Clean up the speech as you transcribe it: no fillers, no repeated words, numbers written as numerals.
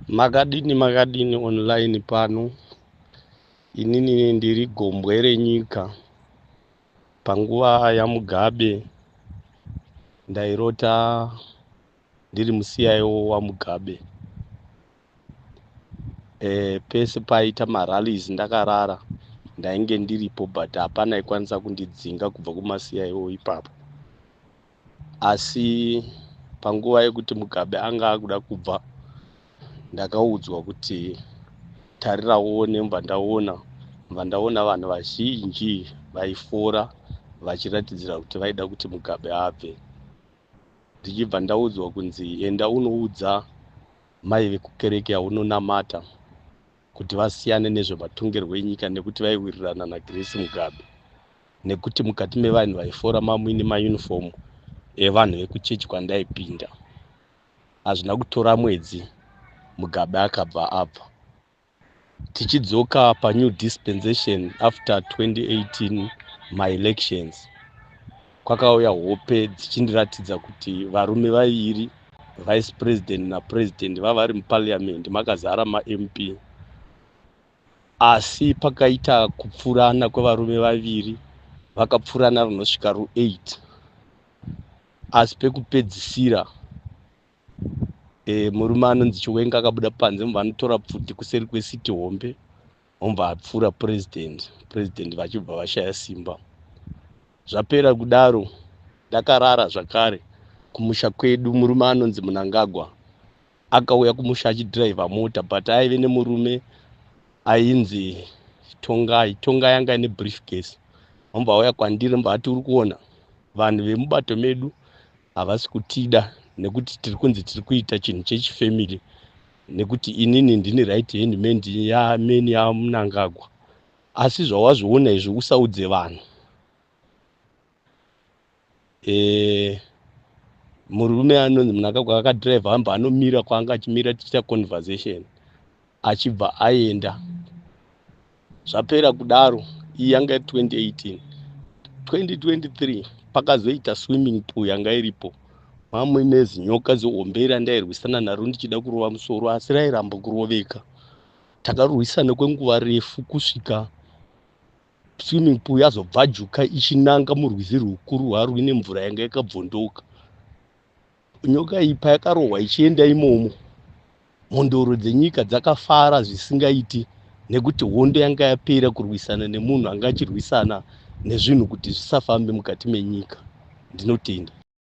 Makadini online pano. Inini ndiri Gombwe renyika. Panguva yaMugabe ndairota ndiri muCIO waMugabe. Pese paita marallies ndakarara ndainge ndiripo, but hapana aikwanisa kundidzinga kubva kumaCIO ipapo. Asi panguva yekuti Mugabe anga akuda kubva, ndakaudzwa kuti tarirawo nemva ndaona vanhu vazhinji vaifora vachiratidzira kuti vaida kuti Mugabe abve. Ndichibva ndaudzwa kunzi enda unoudza mai vekukereke yaunonamata kuti vasiyane nezvematongerwo enyika nekuti vaiwirirana naGrace Mugabe, nekuti mukati mevanhu vaifora mamwini mayunifomu evanhu vekuchechi kwandaipinda. Hazvina kutora mwedzi Mugabe akabva abva. Tichidzoka panew dispensation after 2018 my-elections, kwakauya hope dzichindiratidza kuti varume vaviri, vice president napresident, vavari muparliament makazara ma-MP. Asi pakaita kupfurana kwevarume vaviri, vakapfurana runosvika ru8. Asi pekupedzisira murume anonzi Chiwenga akabuda panze, mubva anotora pfuti kuseri kwesiti hombe, mubva apfuura president vachibva vashaya simba. Zvapera kudaro ndakarara zvakare kumusha kwedu. Murume anonzi Munangagwa akauya kumusha achidhiraivha mota, but aive nemurume ainzi Tongai yanga ine briefcase. Mubva auya kwandiri mbati uri kuona vanhu vemubato medu havasi kutida nekuti tiri kunzi tiri kuita chinhu chechifamily, nekuti inini ndini right hand man yameni yaMunangagwa. Asi zvawazviona izvi usaudze vanhu. Murume anonzi Munangagwa akadhiraivha amba anomira kwaanga achimira tichita conversation, achibva aenda. Zvapera kudaro, iyi yanga 2018. 2023 pakazoita swimming pool yanga iripo. Mamwe nezinyoka zihombe randairwisana naro ndichida kurova musoro, asi rairamba kuroveka. Takarwisana kwenguva refu kusvika swimming pool yazobvajuka ichinanga murwizi rukuru rwarwi nemvura yanga yakabvondoka. Nyoka iyi payakarohwa ichienda imomo, mhondoro dzenyika dzakafara zvisingaiti, nekuti hondo yanga yapera kurwisana nemunhu anga achirwisana nezvinhu kuti zvisafambe mukati menyika. Ndinotenda.